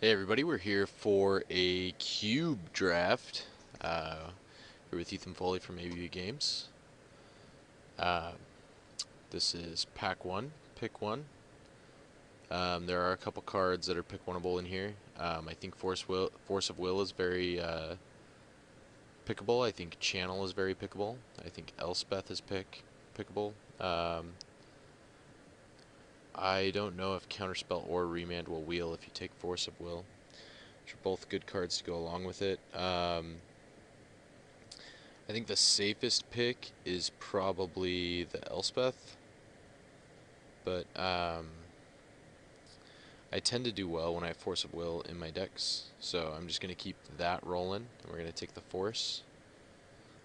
Hey everybody, we're here for a cube draft. Here with Ethan Foley from ABB Games. Uh, this is pack one, pick one. There are a couple cards that are pick oneable in here. I think Force of Will is very pickable. I think Channel is very pickable. I think Elspeth is pickable. I don't know if Counterspell or Remand will wheel if you take Force of Will, which are both good cards to go along with it. I think the safest pick is probably the Elspeth, but I tend to do well when I have Force of Will in my decks, so I'm just going to keep that rolling, and we're going to take the Force.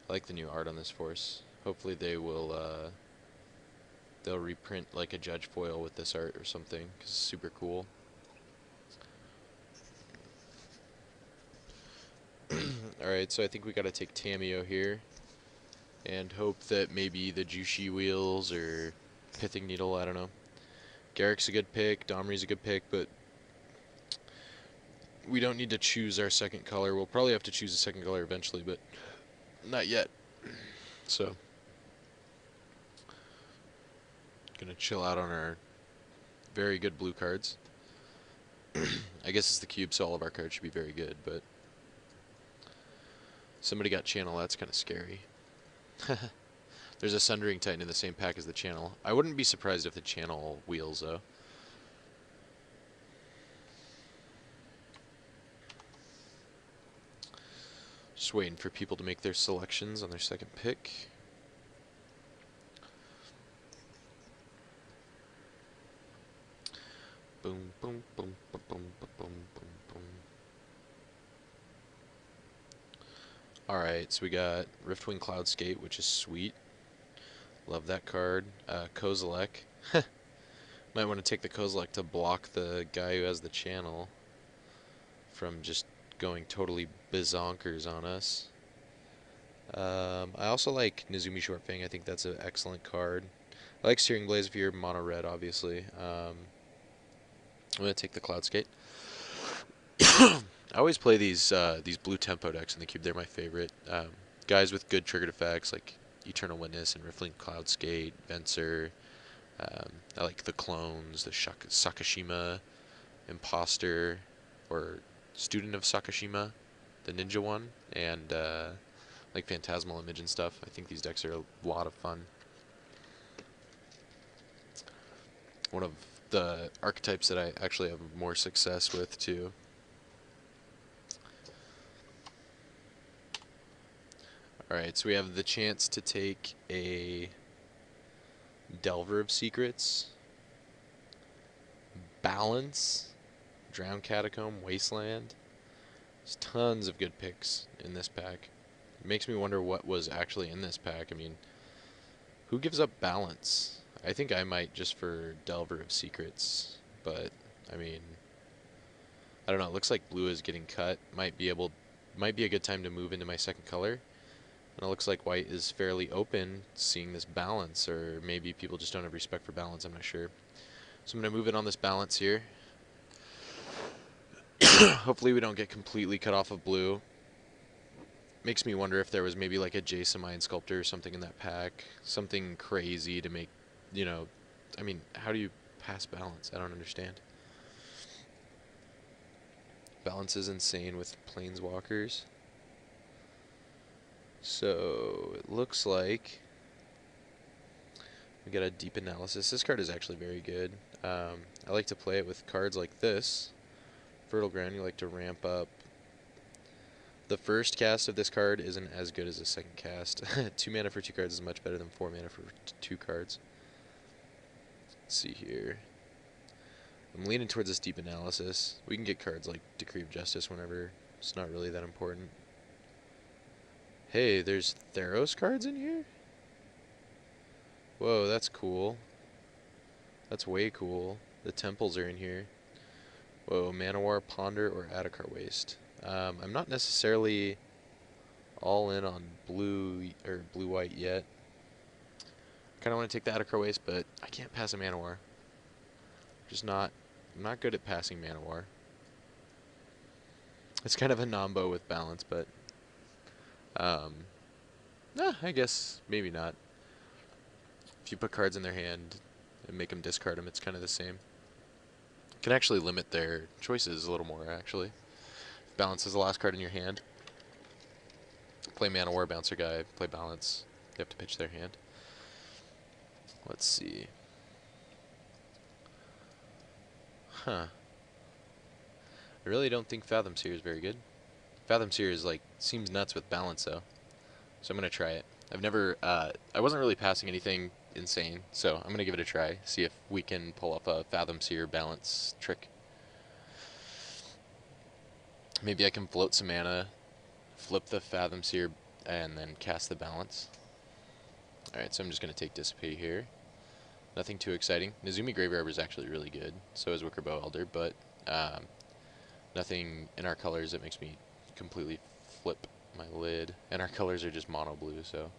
I like the new art on this Force. Hopefully they'll reprint like a Judge foil with this art or something, because it's super cool. Alright, so I think we got to take Tameo here, and hope that maybe the Jushi Wheels or Pithing Needle, I don't know. Garrick's a good pick, Domri's a good pick, but we don't need to choose our second color. We'll probably have to choose a second color eventually, but not yet. So, gonna chill out on our very good blue cards. I guess it's the cube, so all of our cards should be very good, but somebody got Channel, that's kind of scary. There's a Sundering Titan in the same pack as the Channel. I wouldn't be surprised if the Channel wheels, though. Just waiting for people to make their selections on their second pick. Boom, boom, boom, boom, boom, boom, boom, boom. Alright, so we got Riftwing Cloudskate, which is sweet. Love that card. Kozilek. Might want to take the Kozilek to block the guy who has the Channel from just going totally bizonkers on us. I also like Nezumi Shortfang. I think that's an excellent card. I like Searing Blaze if you're mono red, obviously. I'm gonna take the Cloudskate. I always play these blue tempo decks in the cube. They're my favorite. Guys with good triggered effects like Eternal Witness and Riftling Cloudskate, Venser. I like the clones, the Sakashima, Imposter, or Student of Sakashima, the ninja one, and like Phantasmal Image and stuff. I think these decks are a lot of fun. One of the archetypes that I actually have more success with, too. Alright, so we have the chance to take a Delver of Secrets, Balance, Drowned Catacomb, Wasteland. There's tons of good picks in this pack. It makes me wonder what was actually in this pack. I mean, who gives up Balance? I think I might just for Delver of Secrets, but I mean, I don't know. It looks like blue is getting cut. Might be a good time to move into my second color. And it looks like white is fairly open, seeing this Balance, or maybe people just don't have respect for Balance, I'm not sure. So I'm going to move in on this Balance here. Hopefully we don't get completely cut off of blue. Makes me wonder if there was maybe like a Jason Mind Sculptor or something in that pack. Something crazy to make, you know, I mean, how do you pass Balance? I don't understand. Balance is insane with Planeswalkers. So it looks like we got a Deep Analysis. This card is actually very good. I like to play it with cards like this. Fertile Ground, you like to ramp up. The first cast of this card isn't as good as the second cast. 2 mana for 2 cards is much better than 4 mana for 2 cards. Let's see here. I'm leaning towards this Deep Analysis. We can get cards like Decree of Justice whenever. It's not really that important. Hey, there's Theros cards in here? Whoa, that's cool. That's way cool. The temples are in here. Whoa, Manowar, Ponder, or Adakar Waste. I'm not necessarily all in on blue or blue-white yet. I kind of want to take the Adakar Waste, but I can't pass a Manowar. I'm not good at passing Manowar. It's kind of a nombo with balance, but nah, I guess maybe not. If you put cards in their hand and make them discard them, it's kind of the same. Can actually limit their choices a little more, actually. Balance is the last card in your hand. Play Mana War, Bouncer Guy, play Balance. You have to pitch their hand. Let's see. Huh. I really don't think Fathom Seer is very good. Fathom Seer is like, seems nuts with Balance though. So I'm going to try it. I've never, I wasn't really passing anything insane, so I'm going to give it a try. See if we can pull off a Fathom Seer Balance trick. Maybe I can float some mana, flip the Fathom Seer, and then cast the Balance. Alright, so I'm just going to take Dissipate here. Nothing too exciting. Nezumi Grave Robber is actually really good. So is Wickerbow Elder, but nothing in our colors that makes me completely flip my lid. And our colors are just mono blue, so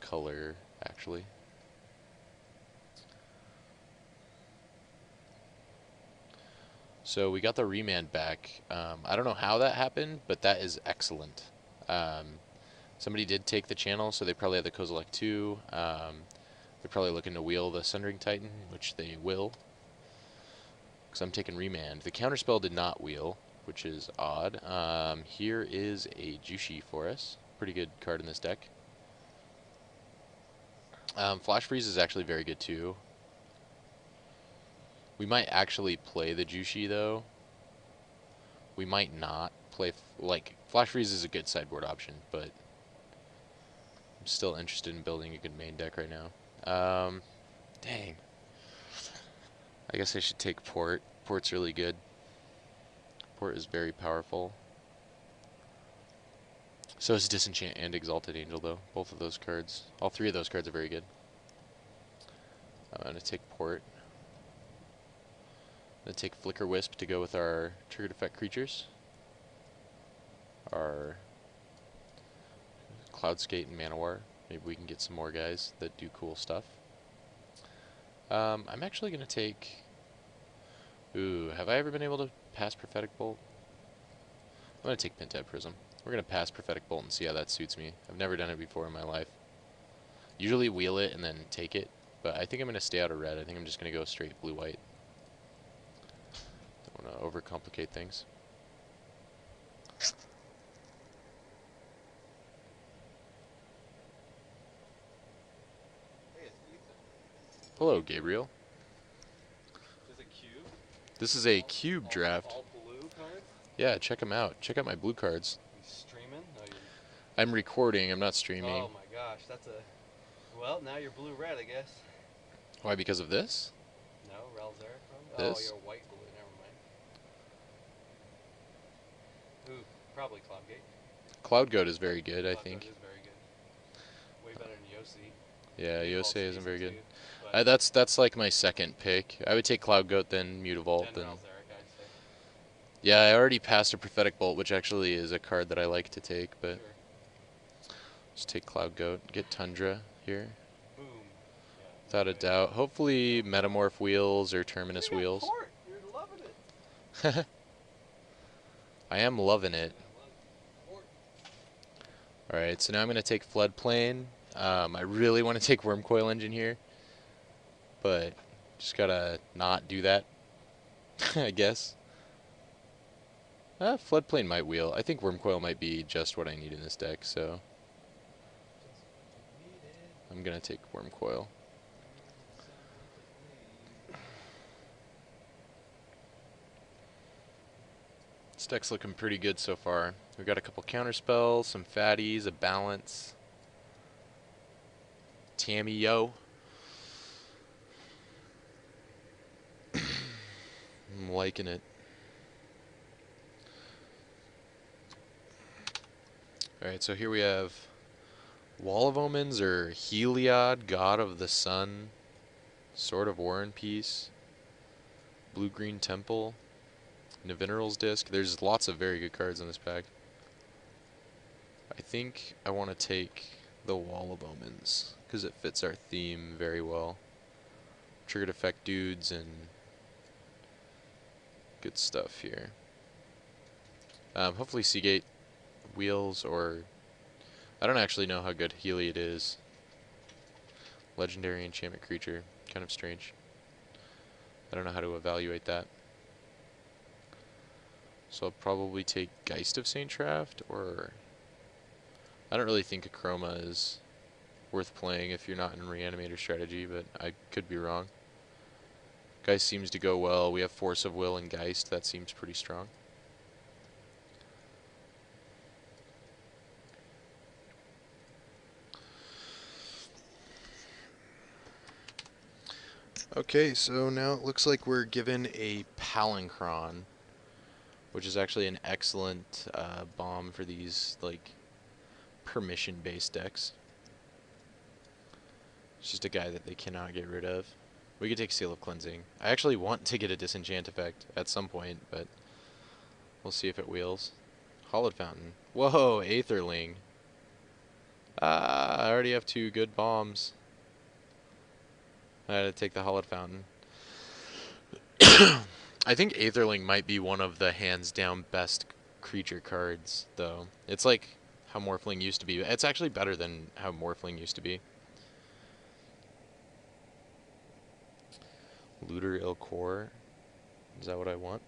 color actually. So we got the remand back. I don't know how that happened, but that is excellent. Somebody did take the channel, so they probably have the Kozilek 2. They're probably looking to wheel the Sundering Titan, which they will. Because I'm taking remand. The counterspell did not wheel, which is odd. Here is a Jushi for us. Pretty good card in this deck. Flash Freeze is actually very good too. We might actually play the Jushi though. We might not play, like, Flash Freeze is a good sideboard option, but I'm still interested in building a good main deck right now. Dang. I guess I should take Port. Port's really good. Port is very powerful. So is Disenchant and Exalted Angel, though. Both of those cards. All three of those cards are very good. I'm going to take Port. I'm going to take Flicker Wisp to go with our triggered effect creatures. Our Cloud Skate and Mana War. Maybe we can get some more guys that do cool stuff. I'm actually going to take... Ooh, have I ever been able to pass Prophetic Bolt? I'm going to take Pentad Prism. We're going to pass Prophetic Bolt and see how that suits me. I've never done it before in my life. Usually wheel it and then take it, but I think I'm going to stay out of red. I think I'm just going to go straight blue-white. Don't want to overcomplicate things. Hello, Gabriel. This is a cube draft. All blue cards? Yeah, check them out. Check out my blue cards. You streaming? No, I'm recording. I'm not streaming. oh my gosh, that's a... Well, now you're blue-red, I guess. Why? Because of this? No, Ralzera probably? This? Oh, you're white-blue, never mind. Ooh, probably Cloudgate. Cloud Goat is very good, I Cloudgate think. is very good. Way better than Yossi. Yeah, Mutavault's Yosei isn't very decent good. too, but That's like my second pick. I would take Cloud Goat, then Mutavault, then then... Ralzera, I'd say. Yeah, I already passed a Prophetic Bolt, which actually is a card that I like to take, but... Sure. Just take Cloud Goat. Get Tundra here. Boom. Without a doubt. Hopefully Metamorph Wheels or Terminus Wheels. Port. You're loving it. I am loving it. Alright, so now I'm going to take Floodplain. I really want to take Wormcoil Engine here, but just gotta not do that, I guess. Floodplain might wheel. I think Wormcoil might be just what I need in this deck, so I'm gonna take Wormcoil. This deck's looking pretty good so far. We've got a couple counterspells, some fatties, a balance. Tammy yo. I'm liking it. Alright, so here we have Wall of Omens or Heliod, God of the Sun, Sword of War and Peace, Blue-Green Temple, Navineral's Disc. There's lots of very good cards in this pack. I think I want to take the Wall of Omens because it fits our theme very well. Triggered effect dudes and good stuff here. Hopefully Seagate wheels, or I don't actually know how good Healy it is. Legendary enchantment creature, kind of strange. I don't know how to evaluate that. So I'll probably take Geist of Saint Traft, or I don't really think a Chroma is worth playing if you're not in Reanimator strategy, but I could be wrong. Geist seems to go well. We have Force of Will and Geist. That seems pretty strong. Okay, so now it looks like we're given a Palinchron, which is actually an excellent bomb for these like permission-based decks. It's just a guy that they cannot get rid of. We could take Seal of Cleansing. I actually want to get a Disenchant effect at some point, but we'll see if it wheels. Hollowed Fountain. Whoa, Aetherling. Ah, I already have 2 good bombs. I had to take the Hollowed Fountain. I think Aetherling might be one of the hands-down best creature cards, though. It's like how Morphling used to be. It's actually better than how Morphling used to be. Looter Il Core. Is that what I want?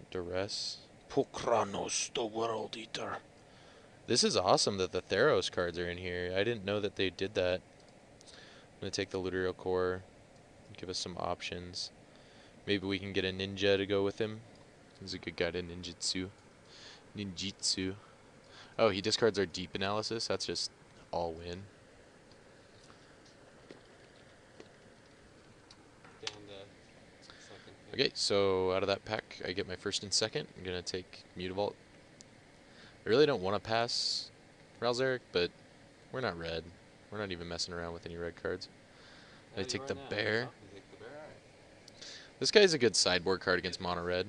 Duress. Pokranos, the World Eater. This is awesome that the Theros cards are in here. I didn't know that they did that. I'm going to take the Looter Il Core. Give us some options. Maybe we can get a ninja to go with him. He's a good guy to ninjutsu. Ninjutsu. Oh, he discards our deep analysis. That's just all win. Okay, so out of that pack, I get my first and second. I'm going to take Mutavault. I really don't want to pass Ralzeric, but we're not red. We're not even messing around with any red cards. I take the bear. This guy's a good sideboard card against mono red.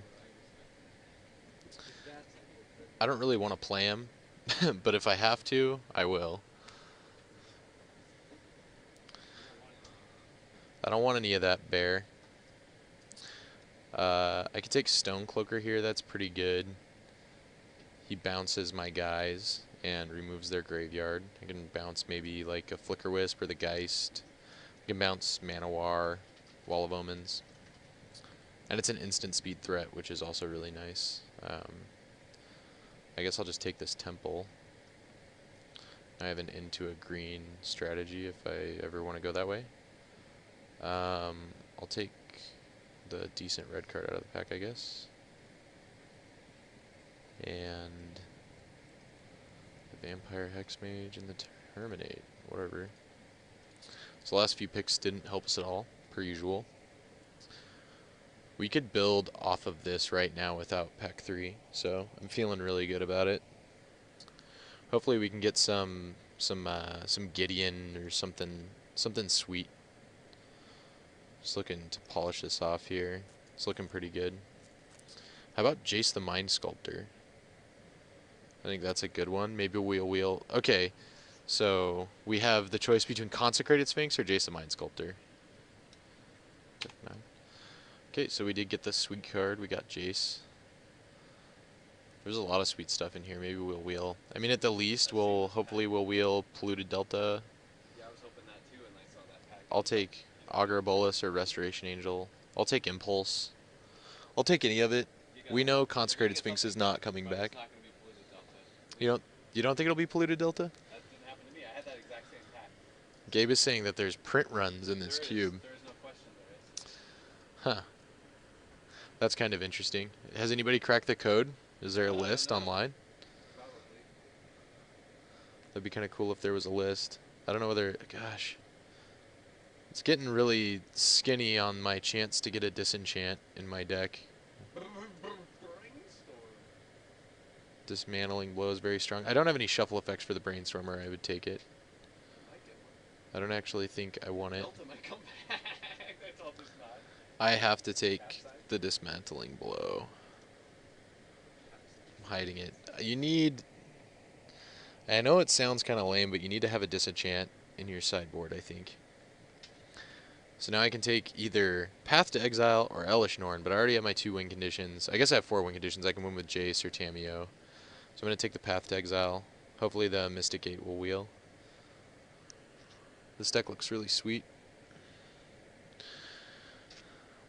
I don't really want to play him, but if I have to, I will. I don't want any of that bear. I could take Stonecloaker here. That's pretty good. He bounces my guys and removes their graveyard. I can bounce maybe like a Flicker Wisp or the Geist. I can bounce Manowar, Wall of Omens. And it's an instant speed threat, which is also really nice. I guess I'll just take this Temple. I have an into a green strategy if I ever want to go that way. I'll take the decent red card out of the pack, I guess. And the Vampire Hexmage and the Terminate, whatever. So the last few picks didn't help us at all, per usual. We could build off of this right now without pack 3, so I'm feeling really good about it. Hopefully we can get some Gideon or something sweet. Just looking to polish this off here. It's looking pretty good. How about Jace the Mind Sculptor? I think that's a good one. Maybe we'll wheel. Okay, so we have the choice between Consecrated Sphinx or Jace the Mind Sculptor. Okay, so we did get the sweet card. We got Jace. There's a lot of sweet stuff in here. Maybe we'll wheel. I mean, at the least, hopefully we'll wheel Polluted Delta. Yeah, I was hoping that too, and I saw that pack. I'll take Augur Bolus or Restoration Angel. I'll take Impulse. I'll take any of it. We know Consecrated Sphinx is not coming back. It's not going to be Polluted Delta. You don't think it'll be Polluted Delta? That didn't happen to me. I had that exact same pack. Gabe is saying that there's print runs in this cube. There is no question there is. Huh. That's kind of interesting. Has anybody cracked the code? Is there a list online? Probably. That'd be kind of cool if there was a list. I don't know whether... Gosh. It's getting really skinny on my chance to get a disenchant in my deck. Dismantling Blow is very strong. I don't have any shuffle effects for the Brainstormer. I would take it. I don't actually think I want it. I have to take the Dismantling Blow. I'm hiding it. You need... I know it sounds kind of lame, but you need to have a disenchant in your sideboard, I think. So now I can take either Path to Exile or Elish Norn, but I already have my 2 win conditions. I guess I have 4 win conditions. I can win with Jace or Tamiyo. So I'm going to take the Path to Exile. Hopefully the Mystic Gate will wheel. This deck looks really sweet.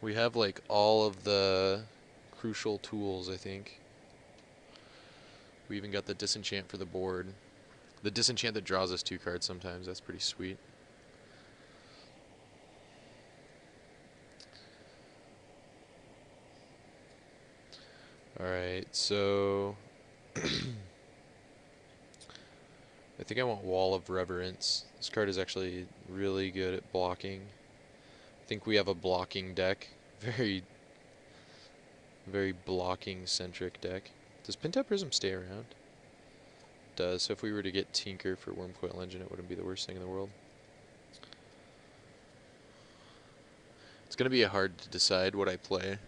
We have like all of the crucial tools, I think. We even got the Disenchant for the board. The Disenchant that draws us 2 cards sometimes. That's pretty sweet. Alright, so I think I want Wall of Reverence. This card is actually really good at blocking. I think we have a blocking deck. Very blocking centric deck. Does Pin-Tap Prism stay around? It does. So if we were to get Tinker for Wormcoil Engine, it wouldn't be the worst thing in the world. It's going to be hard to decide what I play.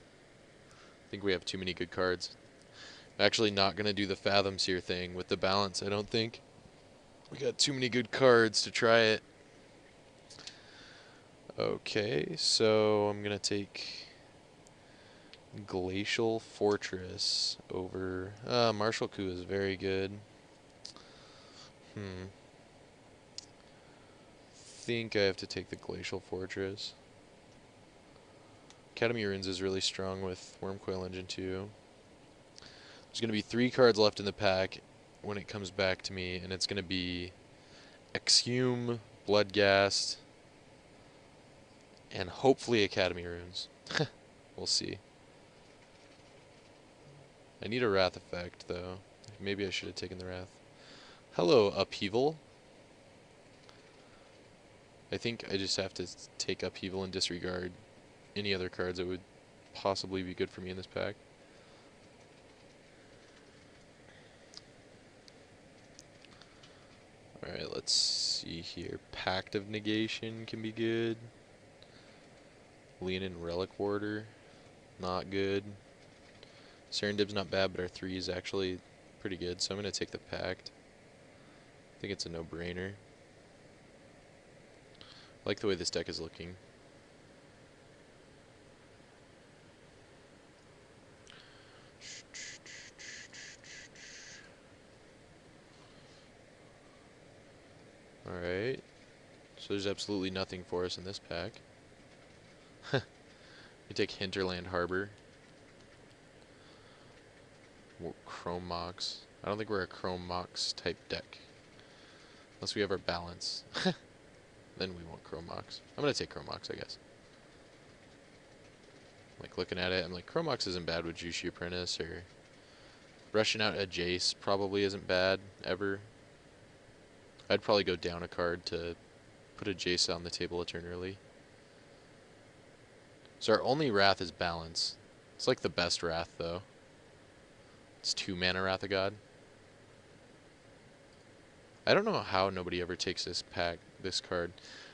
I think we have too many good cards. I'm actually not going to do the Fathom Seer thing with the balance, I don't think. We got too many good cards to try it. Okay, so I'm going to take Glacial Fortress over... Martial Coup is very good. Think I have to take the Glacial Fortress. Academy Runes is really strong with Wormcoil Engine 2. There's going to be 3 cards left in the pack when it comes back to me, and it's going to be Exhume, Bloodghast, and hopefully Academy Runes. We'll see. I need a Wrath effect, though. Maybe I should have taken the Wrath. Hello, Upheaval. I think I just have to take Upheaval and disregard any other cards that would possibly be good for me in this pack. Alright, let's see here. Pact of Negation can be good. Leonin Relic Warder, not good. Serendip's not bad, but our 3 is actually pretty good, so I'm going to take the Pact. I think it's a no-brainer. I like the way this deck is looking. Alright. So there's absolutely nothing for us in this pack. We take Hinterland Harbor. Chrome Mox. I don't think we're a Chrome Mox type deck. Unless we have our balance. Then we want Chrome Mox. I'm going to take Chrome Mox, I guess. Like, looking at it, I'm like, Chrome Mox isn't bad with Jushi Apprentice, or rushing out a Jace probably isn't bad, ever. I'd probably go down a card to put a Jace on the table a turn early. So our only Wrath is Balance. It's like the best Wrath, though. It's 2 mana Wrath of God. I don't know how nobody ever takes this card.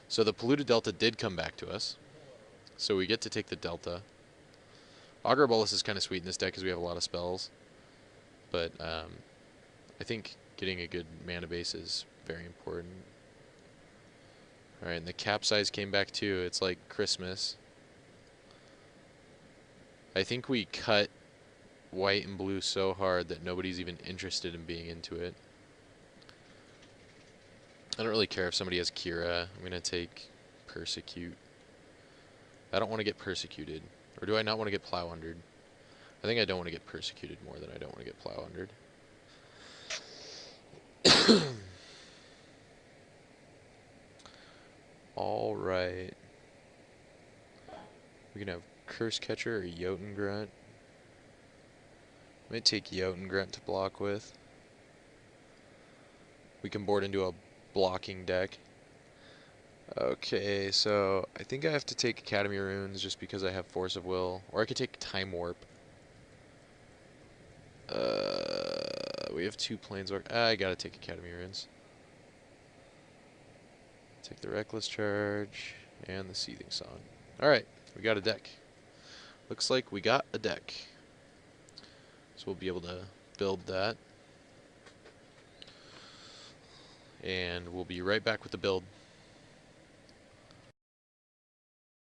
So the Polluted Delta did come back to us. So we get to take the Delta. Augur Bolus is kind of sweet in this deck because we have a lot of spells. But I think getting a good mana base is very important. Alright, and the Capsize came back too. It's like Christmas. I think we cut white and blue so hard that nobody's even interested in being into it. I don't really care if somebody has Kira. I'm going to take Persecute. I don't want to get Persecuted. Or do I not want to get Plow Undered? I think I don't want to get Persecuted more than I don't want to get Plow Undered. Alright. We can have Curse Catcher or Jotun Grunt. I might take Jotun Grunt to block with. We can board into a blocking deck. Okay, so I think I have to take Academy Runes just because I have Force of Will. Or I could take Time Warp. We have 2 Planeswalkers. I gotta take Academy Runes. Take the Reckless Charge and the Seething Song. Alright, we got a deck. Looks like we got a deck. So we'll be able to build that. And we'll be right back with the build.